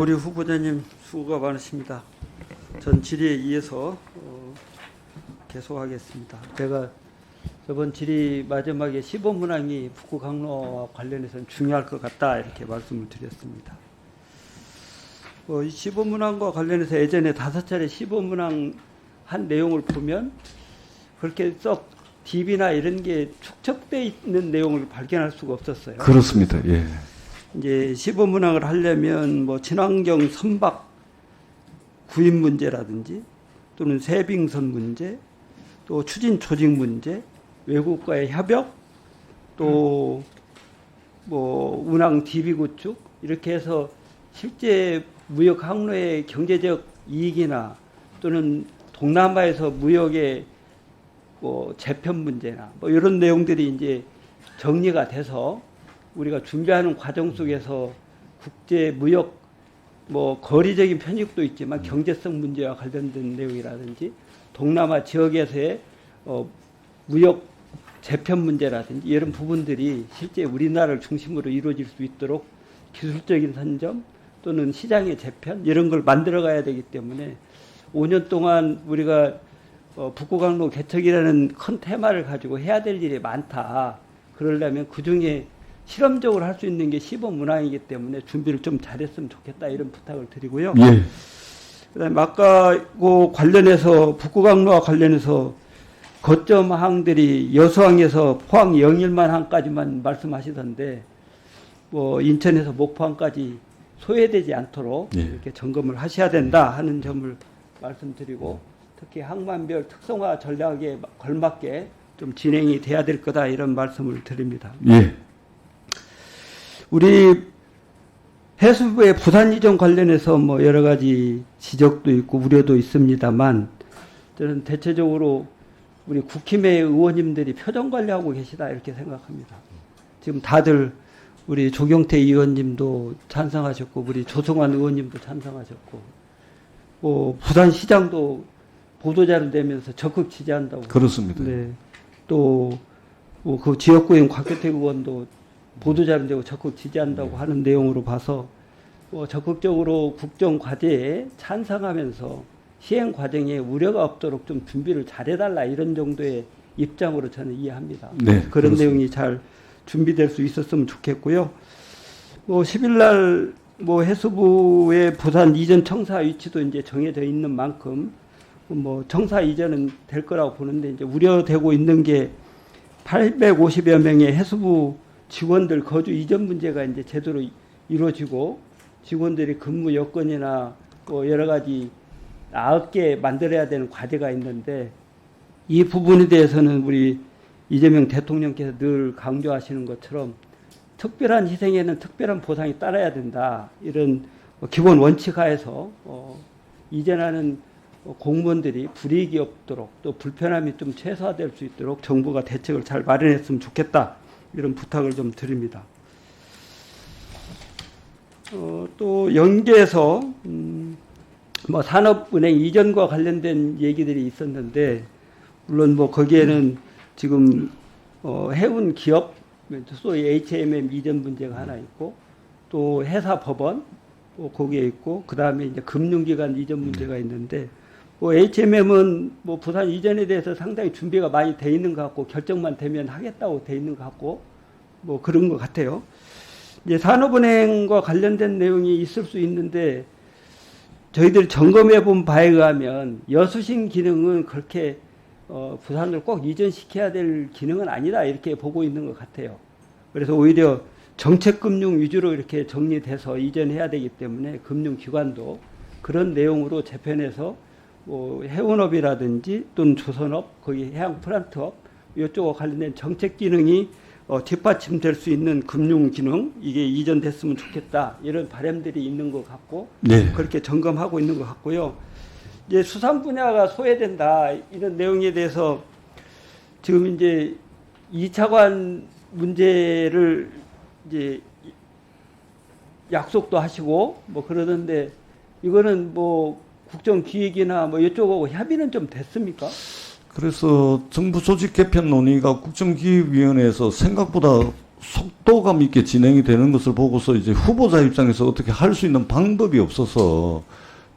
우리 후보자님 수고가 많으십니다. 전 질의에 이어서 계속하겠습니다. 제가 저번 질의 마지막에 시범문항이 북구 강로와 관련해서는 중요할 것 같다 이렇게 말씀을 드렸습니다. 이 시범문항과 관련해서 예전에 5차례 시범문항 한 내용을 보면 그렇게 썩 DB나 이런 게 축적되어 있는 내용을 발견할 수가 없었어요. 그렇습니다. 예. 이제 시범문항을 하려면 뭐 친환경 선박 구입 문제라든지 또는 세빙선 문제, 또 추진 조직 문제, 외국과의 협력, 또 뭐 운항 DB 구축 이렇게 해서 실제 무역 항로의 경제적 이익이나 또는 동남아에서 무역의 뭐 재편 문제나 뭐 이런 내용들이 이제 정리가 돼서 우리가 준비하는 과정 속에서 국제 무역 뭐 거리적인 편익도 있지만 경제성 문제와 관련된 내용이라든지 동남아 지역에서의 무역 재편 문제라든지 이런 부분들이 실제 우리나라를 중심으로 이루어질 수 있도록 기술적인 선점 또는 시장의 재편 이런 걸 만들어 가야 되기 때문에 5년 동안 우리가 북구강로 개척이라는 큰 테마를 가지고 해야 될 일이 많다. 그러려면 그중에 실험적으로 할 수 있는 게 시범문항이기 때문에 준비를 좀 잘했으면 좋겠다 이런 부탁을 드리고요. 예. 그다음에 아까 그 관련해서 북구강로와 관련해서 거점 항들이 여수항에서 포항 영일만 항까지만 말씀하시던데 뭐 인천에서 목포항까지 소외되지 않도록 예. 이렇게 점검을 하셔야 된다 하는 점을 말씀드리고 특히 항만별 특성화 전략에 걸맞게 좀 진행이 돼야 될 거다 이런 말씀을 드립니다. 예. 우리 해수부의 부산 이전 관련해서 뭐 여러 가지 지적도 있고 우려도 있습니다만 저는 대체적으로 우리 국힘의 의원님들이 표정 관리하고 계시다 이렇게 생각합니다. 지금 다들 우리 조경태 의원님도 찬성하셨고 우리 조성환 의원님도 찬성하셨고 부산시장도 보도자료 내면서 적극 지지한다고. 그렇습니다. 네. 또 그 지역구인 곽규택 의원도 보도자료 내고 적극 지지한다고 하는 내용으로 봐서 적극적으로 국정 과제에 찬성하면서 시행 과정에 우려가 없도록 좀 준비를 잘해달라 이런 정도의 입장으로 저는 이해합니다. 네, 그런 그렇습니다. 내용이 잘 준비될 수 있었으면 좋겠고요. 10일날 해수부의 부산 이전 청사 위치도 이제 정해져 있는 만큼 청사 이전은 될 거라고 보는데 이제 우려되고 있는 게 850여 명의 해수부 직원들 거주 이전 문제가 이제 제대로 이루어지고 직원들이 근무 여건이나 여러 가지 나을게 만들어야 되는 과제가 있는데 이 부분에 대해서는 우리 이재명 대통령께서 늘 강조하시는 것처럼 특별한 희생에는 특별한 보상이 따라야 된다. 이런 기본 원칙 하에서 이전하는 공무원들이 불이익이 없도록 또 불편함이 좀 최소화될 수 있도록 정부가 대책을 잘 마련했으면 좋겠다. 이런 부탁을 좀 드립니다. 또 연계해서 산업은행 이전과 관련된 얘기들이 있었는데 물론 거기에는 지금 해운 기업 소위 HMM 이전 문제가 하나 있고 또 회사 법원 거기에 있고 그 다음에 이제 금융기관 이전 문제가 있는데 HMM은 부산 이전에 대해서 상당히 준비가 많이 돼 있는 것 같고 결정만 되면 하겠다고 돼 있는 것 같고 그런 것 같아요. 이제 산업은행과 관련된 내용이 있을 수 있는데 저희들이 점검해 본 바에 의하면 여수신 기능은 그렇게 부산을 꼭 이전시켜야 될 기능은 아니다 이렇게 보고 있는 것 같아요. 그래서 오히려 정책금융 위주로 이렇게 정리돼서 이전해야 되기 때문에 금융기관도 그런 내용으로 재편해서 해운업이라든지 또는 조선업, 거기 해양 플란트업 이쪽과 관련된 정책 기능이 뒷받침될 수 있는 금융 기능 이게 이전됐으면 좋겠다 이런 바람들이 있는 것 같고 네. 그렇게 점검하고 있는 것 같고요. 이제 수산 분야가 소외된다 이런 내용에 대해서 지금 이제 2차관 문제를 이제 약속도 하시고 그러던데 이거는 국정기획이나 이쪽하고 협의는 좀 됐습니까? 그래서 정부 조직 개편 논의가 국정기획위원회에서 생각보다 속도감 있게 진행이 되는 것을 보고서 이제 후보자 입장에서 어떻게 할 수 있는 방법이 없어서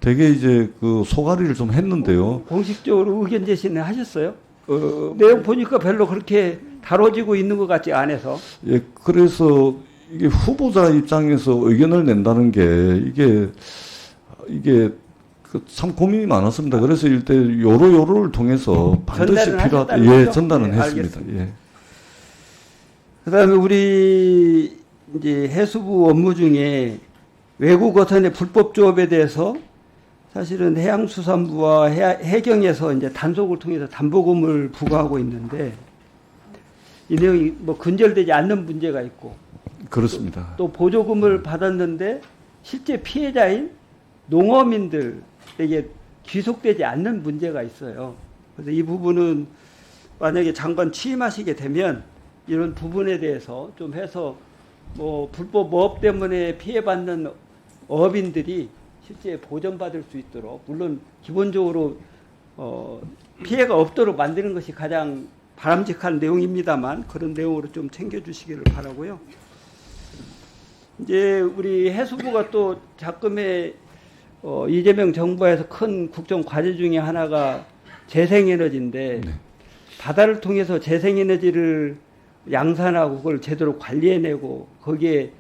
되게 이제 그 소가리를 좀 했는데요. 공식적으로 의견 제시는 하셨어요? 내용 보니까 별로 그렇게 다뤄지고 있는 것 같지 않아서. 예, 그래서 이게 후보자 입장에서 의견을 낸다는 게 이게 그 참 고민이 많았습니다. 그래서 일단 요로요로를 통해서 반드시 전달은 필요하다. 하셨다는 예, 거죠? 전달은 네, 했습니다. 알겠습니다. 예. 그다음에 우리 이제 해수부 업무 중에 외국 어선의 불법 조업에 대해서 사실은 해양수산부와 해경에서 이제 단속을 통해서 담보금을 부과하고 있는데 이 내용이 뭐 근절되지 않는 문제가 있고 그렇습니다. 또 보조금을 받았는데 실제 피해자인 농어민들에게 귀속되지 않는 문제가 있어요. 그래서 이 부분은 만약에 장관 취임하시게 되면 이런 부분에 대해서 좀 해서 뭐 불법 어업 때문에 피해받는 어업인들이 실제 보전받을 수 있도록, 물론 기본적으로 피해가 없도록 만드는 것이 가장 바람직한 내용입니다만 그런 내용으로 좀 챙겨주시기를 바라고요. 이제 우리 해수부가 또 작금에 이재명 정부에서 큰 국정 과제 중에 하나가 재생에너지인데 네. 바다를 통해서 재생에너지를 양산하고 그걸 제대로 관리해내고 거기에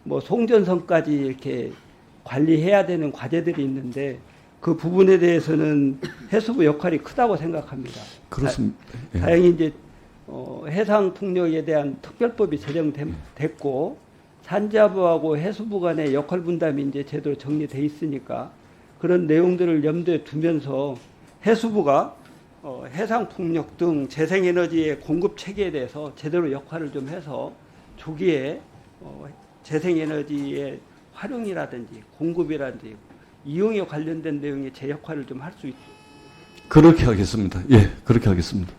뭐 송전선까지 이렇게 관리해야 되는 과제들이 있는데 그 부분에 대해서는 해수부 역할이 크다고 생각합니다. 그렇습니다. 예. 다행히 이제 해상 풍력에 대한 특별법이 제정됐고 산자부하고 해수부 간의 역할 분담이 이제 제대로 정리돼 있으니까 그런 내용들을 염두에 두면서 해수부가 해상 풍력 등 재생에너지의 공급 체계에 대해서 제대로 역할을 좀 해서 조기에 재생에너지의 활용이라든지 공급이라든지 이용에 관련된 내용의 제 역할을 좀 할 수 있도록 그렇게 하겠습니다. 예, 그렇게 하겠습니다.